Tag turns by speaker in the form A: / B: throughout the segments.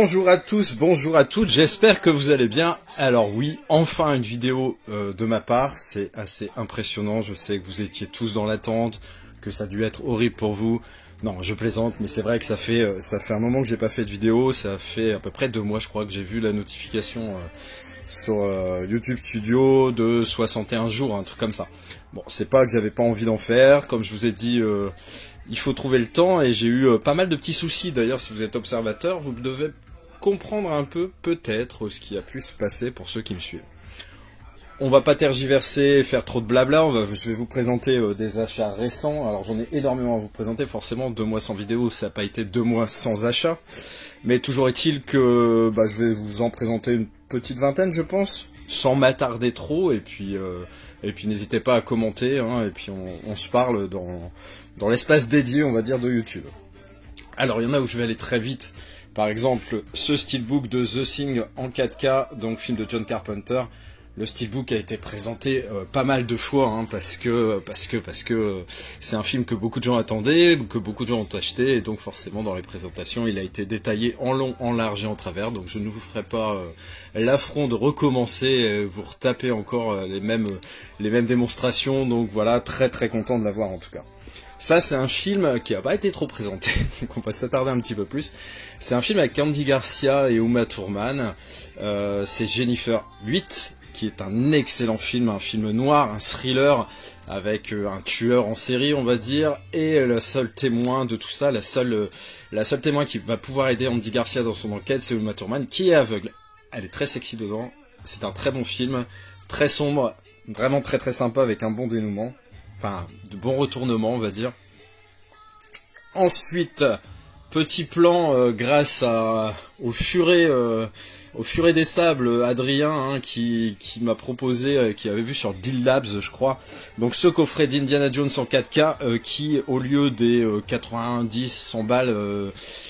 A: Bonjour à tous, bonjour à toutes, j'espère que vous allez bien. Alors oui, enfin une vidéo de ma part, c'est assez impressionnant, je sais que vous étiez tous dans l'attente, que ça a dû être horrible pour vous. Non, je plaisante, mais c'est vrai que ça fait un moment que j'ai pas fait de vidéo, ça fait à peu près 2 mois je crois que j'ai vu la notification sur YouTube Studio de 61 jours, un truc comme ça. Bon, c'est pas que j'avais pas envie d'en faire, comme je vous ai dit... il faut trouver le temps et j'ai eu pas mal de petits soucis. D'ailleurs, si vous êtes observateur, vous devez comprendre un peu, peut-être, ce qui a pu se passer pour ceux qui me suivent. On va pas tergiverser, faire trop de blabla. Je vais vous présenter des achats récents. Alors, j'en ai énormément à vous présenter. Forcément, 2 mois sans vidéo, ça n'a pas été 2 mois sans achat. Mais toujours est-il que je vais vous en présenter une petite vingtaine, je pense, sans m'attarder trop. Et puis n'hésitez pas à commenter. Hein, et puis, on se parle dans l'espace dédié, on va dire, de YouTube. Alors, il y en a où je vais aller très vite. Par exemple, ce steelbook de The Thing en 4K, donc film de John Carpenter. Le steelbook a été présenté pas mal de fois, hein, parce que c'est un film que beaucoup de gens attendaient, que beaucoup de gens ont acheté, et donc forcément dans les présentations, il a été détaillé en long, en large et en travers. Donc je ne vous ferai pas l'affront de recommencer, vous retaper encore les mêmes démonstrations. Donc voilà, très très content de l'avoir en tout cas. Ça, c'est un film qui n'a pas été trop présenté, donc on va s'attarder un petit peu plus. C'est un film avec Andy Garcia et Uma Thurman. C'est Jennifer 8, qui est un excellent film, un film noir, un thriller, avec un tueur en série, on va dire, et le seul témoin de tout ça, la seule témoin qui va pouvoir aider Andy Garcia dans son enquête, c'est Uma Thurman, qui est aveugle. Elle est très sexy dedans, c'est un très bon film, très sombre, vraiment très très sympa, avec un bon dénouement. Enfin, de bons retournements, on va dire. Ensuite, petit plan grâce au furet des sables, Adrien, hein, qui m'a proposé, qui avait vu sur Deal Labs, je crois. Donc ce coffret d'Indiana Jones en 4K, qui au lieu des 90-100 balles,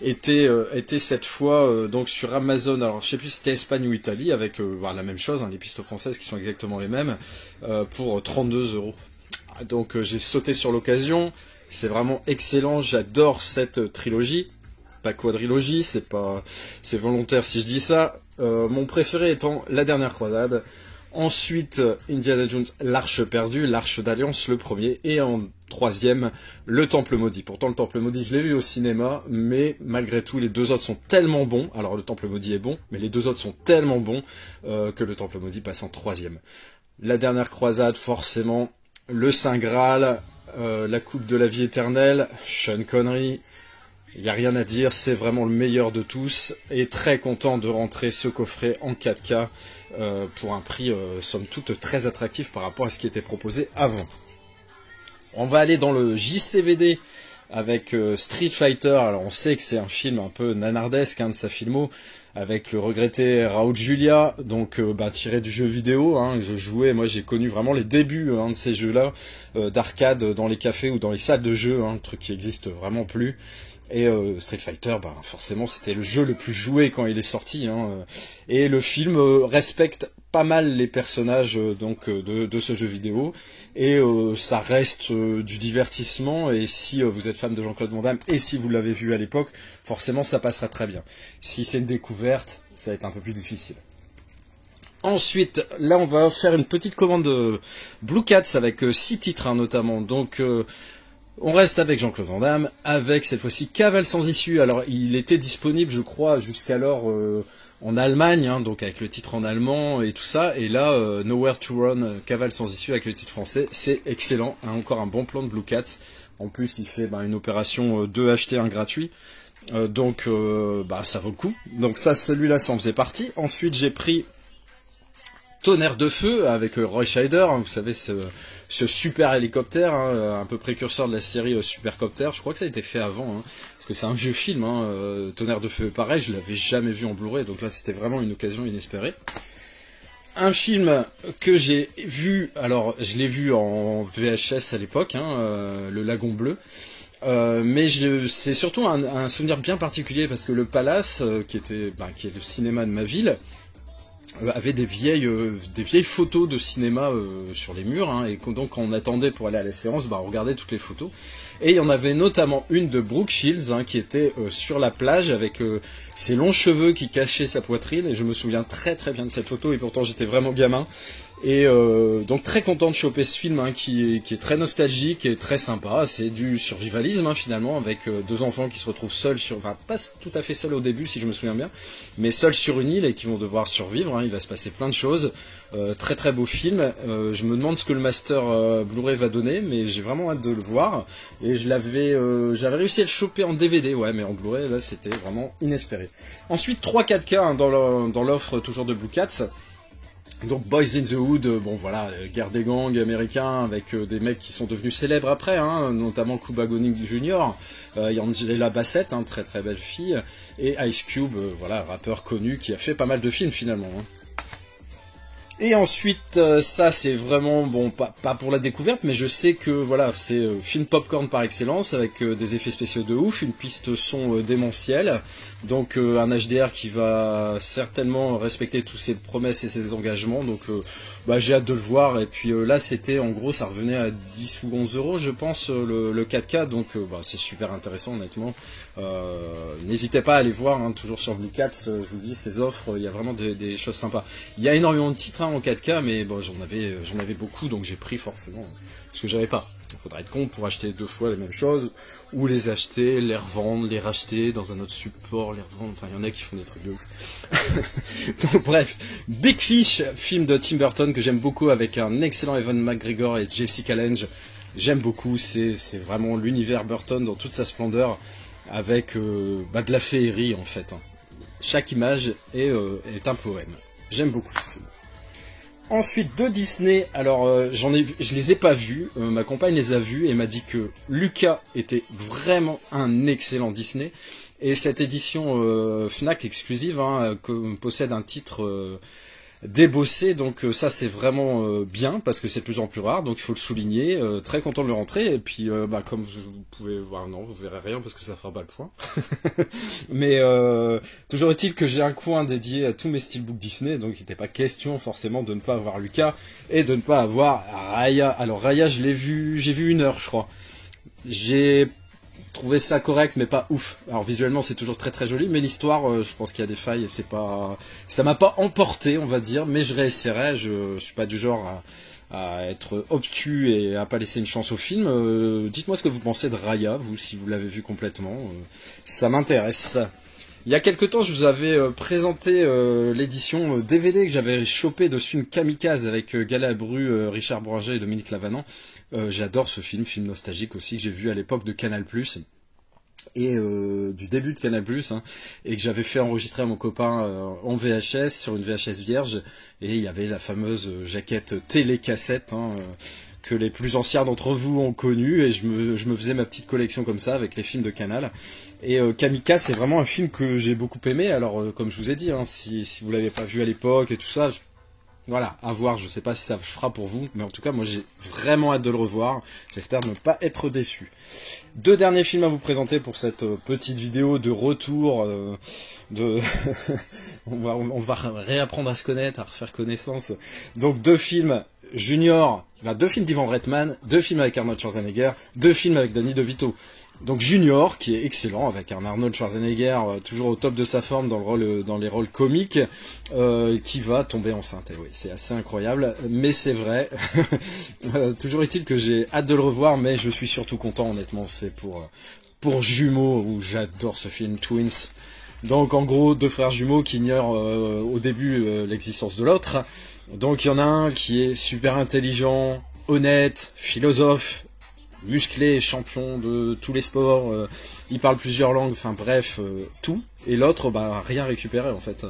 A: était cette fois donc sur Amazon. Alors je sais plus si c'était Espagne ou Italie, avec la même chose, hein, les pistes françaises qui sont exactement les mêmes, pour 32 €. Donc j'ai sauté sur l'occasion, c'est vraiment excellent, j'adore cette trilogie, pas quadrilogie, c'est volontaire si je dis ça. Mon préféré étant La Dernière Croisade, ensuite Indiana Jones, l'Arche perdue, l'Arche d'Alliance, le premier, et en troisième, Le Temple maudit. Pourtant le Temple maudit je l'ai vu au cinéma, mais malgré tout les 2 autres sont tellement bons, alors le Temple maudit est bon, mais les 2 autres sont tellement bons que le Temple maudit passe en troisième. La Dernière Croisade, forcément, le Saint Graal, la Coupe de la Vie éternelle, Sean Connery, il n'y a rien à dire, c'est vraiment le meilleur de tous, et très content de rentrer ce coffret en 4K pour un prix somme toute très attractif par rapport à ce qui était proposé avant. On va aller dans le JCVD avec Street Fighter. Alors on sait que c'est un film un peu nanardesque, hein, de sa filmo, avec le regretté Raoul Julia, donc tiré du jeu vidéo, hein, je jouais, moi j'ai connu vraiment les débuts de ces jeux-là, d'arcade dans les cafés ou dans les salles de jeux, un truc qui existe vraiment plus. Et Street Fighter, forcément c'était le jeu le plus joué quand il est sorti, hein, et le film respecte pas mal les personnages de ce jeu vidéo, et ça reste du divertissement, et si vous êtes fan de Jean-Claude Van Damme, et si vous l'avez vu à l'époque, forcément ça passera très bien. Si c'est une découverte, ça va être un peu plus difficile. Ensuite, là on va faire une petite commande de Blue Cats avec 6 titres, hein, notamment, donc... on reste avec Jean-Claude Van Damme, avec cette fois-ci Cavale sans issue. Alors il était disponible je crois jusqu'alors en Allemagne, hein, donc avec le titre en allemand et tout ça, et là Nowhere to Run, Cavale sans issue avec le titre français, c'est excellent, hein, encore un bon plan de Blue Cats. En plus il fait une opération 2 achetés 1 gratuit, donc ça vaut le coup. Donc ça, celui-là ça en faisait partie. Ensuite j'ai pris Tonnerre de feu avec Roy Scheider, hein, vous savez ce super hélicoptère, hein, un peu précurseur de la série Supercopter. Je crois que ça a été fait avant, hein, parce que c'est un vieux film, hein, Tonnerre de feu, pareil, je l'avais jamais vu en Blu-ray, donc là c'était vraiment une occasion inespérée. Un film que j'ai vu, alors je l'ai vu en VHS à l'époque, hein, Le Lagon Bleu, mais c'est surtout un souvenir bien particulier, parce que le Palace, qui est le cinéma de ma ville, avait des vieilles photos de cinéma sur les murs, hein, et donc quand on attendait pour aller à la séance, bah, on regardait toutes les photos. Et il y en avait notamment une de Brooke Shields, hein, qui était sur la plage avec ses longs cheveux qui cachaient sa poitrine, et je me souviens très très bien de cette photo, et pourtant j'étais vraiment gamin. Et donc très content de choper ce film, hein, qui est très nostalgique et très sympa. C'est du survivalisme, hein, finalement, avec deux enfants qui se retrouvent seuls enfin pas tout à fait seuls au début si je me souviens bien, mais seuls sur une île et qui vont devoir survivre, hein. Il va se passer plein de choses. Très très beau film. Je me demande ce que le master Blu-ray va donner, mais j'ai vraiment hâte de le voir. Et j'avais réussi à le choper en DVD, ouais, mais en Blu-ray là c'était vraiment inespéré. Ensuite 3 4K, hein, dans l'offre toujours de Blue Cats. Donc Boys in the Hood, bon voilà, guerre des gangs américains avec des mecs qui sont devenus célèbres après, hein, notamment Cuba Gooding Jr., Angela Bassett, hein, très très belle fille, et Ice Cube, voilà, rappeur connu qui a fait pas mal de films finalement, hein. Et ensuite, ça c'est vraiment, bon, pas pour la découverte, mais je sais que voilà, c'est film popcorn par excellence, avec des effets spéciaux de ouf, une piste son démentielle, donc un HDR qui va certainement respecter tous ses promesses et ses engagements, donc bah, j'ai hâte de le voir. Et puis là c'était, en gros, ça revenait à 10 ou 11 euros je pense, le 4K, donc bah, c'est super intéressant honnêtement. N'hésitez pas à aller voir, hein, toujours sur Blue Cats, je vous dis, ces offres, il y a vraiment des choses sympas. Il y a énormément de titres, hein, en 4K, mais bon, j'en avais beaucoup, donc j'ai pris forcément ce que j'avais pas. Il faudrait être con pour acheter 2 fois les mêmes choses, ou les acheter, les revendre, les racheter dans un autre support, les revendre, enfin il y en a qui font des trucs de ouf. Donc bref, Big Fish, film de Tim Burton que j'aime beaucoup, avec un excellent Ewan McGregor et Jessica Lange. J'aime beaucoup, c'est vraiment l'univers Burton dans toute sa splendeur, avec bah, de la féerie en fait, hein. Chaque image est un poème. J'aime beaucoup ce film. Ensuite, de Disney, alors je les ai pas vus, ma compagne les a vus et m'a dit que Luca était vraiment un excellent Disney. Et cette édition Fnac exclusive, hein, possède un titre débossé, donc ça c'est vraiment bien parce que c'est de plus en plus rare, donc il faut le souligner. Très content de le rentrer, et puis bah, comme vous pouvez voir, non vous verrez rien parce que ça fera pas le point. Mais toujours est-il que j'ai un coin dédié à tous mes steelbooks Disney, donc il n'était pas question forcément de ne pas avoir Luca et de ne pas avoir Raya. Alors Raya, j'ai vu 1 heure je crois. J'ai trouvé ça correct mais pas ouf. Alors visuellement c'est toujours très très joli, mais l'histoire, je pense qu'il y a des failles et ça m'a pas emporté, on va dire, mais je réessayerai. Je suis pas du genre à être obtus et à pas laisser une chance au film. Dites-moi ce que vous pensez de Raya, vous, si vous l'avez vu complètement, ça m'intéresse. Il y a quelque temps, je vous avais présenté l'édition DVD que j'avais chopé de ce film Kamikaze avec Galabru, Richard Bouranger et Dominique Lavanant. J'adore ce film nostalgique aussi, que j'ai vu à l'époque de Canal+, et du début de Canal+, hein, et que j'avais fait enregistrer à mon copain en VHS, sur une VHS vierge, et il y avait la fameuse jaquette télécassette, hein, que les plus anciens d'entre vous ont connu, et je me faisais ma petite collection comme ça avec les films de Canal. Et Kamikaze, c'est vraiment un film que j'ai beaucoup aimé. Alors comme je vous ai dit, hein, si vous l'avez pas vu à l'époque et tout ça, voilà, à voir. Je sais pas si ça fera pour vous, mais en tout cas moi j'ai vraiment hâte de le revoir. J'espère ne pas être déçu. 2 derniers films à vous présenter pour cette petite vidéo de retour. On va réapprendre à se connaître, à refaire connaissance. Donc 2 films Junior, 2 films d'Ivan Reitman, 2 films avec Arnold Schwarzenegger, 2 films avec Danny DeVito. Donc Junior, qui est excellent, avec un Arnold Schwarzenegger toujours au top de sa forme dans les rôles comiques, qui va tomber enceinte. Et oui, c'est assez incroyable, mais c'est vrai. Toujours est-il que j'ai hâte de le revoir, mais je suis surtout content, honnêtement. C'est pour Jumeaux, où j'adore ce film, Twins. Donc en gros, 2 frères jumeaux qui ignorent au début l'existence de l'autre. Donc il y en a un qui est super intelligent, honnête, philosophe, musclé, champion de tous les sports, il parle plusieurs langues, enfin bref, tout. Et l'autre, bah rien récupéré en fait.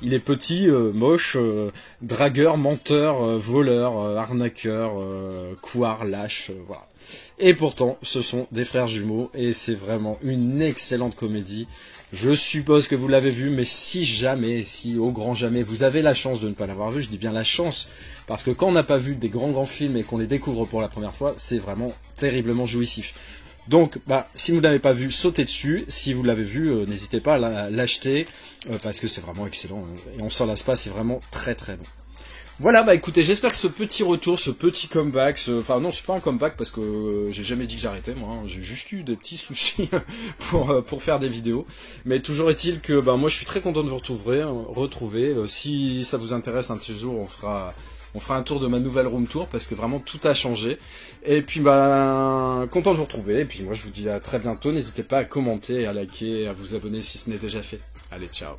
A: Il est petit, moche, dragueur, menteur, voleur, arnaqueur, couard, lâche, voilà. Et pourtant, ce sont des frères jumeaux, et c'est vraiment une excellente comédie. Je suppose que vous l'avez vu, mais si jamais, si au grand jamais, vous avez la chance de ne pas l'avoir vu, je dis bien la chance, parce que quand on n'a pas vu des grands films et qu'on les découvre pour la première fois, c'est vraiment terriblement jouissif. Donc, si vous l'avez pas vu, sautez dessus. Si vous l'avez vu, n'hésitez pas à l'acheter, parce que c'est vraiment excellent. Et on s'en lasse pas, c'est vraiment très très bon. Voilà, écoutez, j'espère que ce petit retour, ce petit comeback, enfin non, c'est pas un comeback parce que j'ai jamais dit que j'arrêtais, moi, hein. J'ai juste eu des petits soucis pour faire des vidéos. Mais toujours est-il que moi je suis très content de vous retrouver. Si ça vous intéresse, un petit jour on fera un tour de ma nouvelle room tour parce que vraiment tout a changé. Et puis content de vous retrouver. Et puis moi je vous dis à très bientôt. N'hésitez pas à commenter, à liker, à vous abonner si ce n'est déjà fait. Allez, ciao.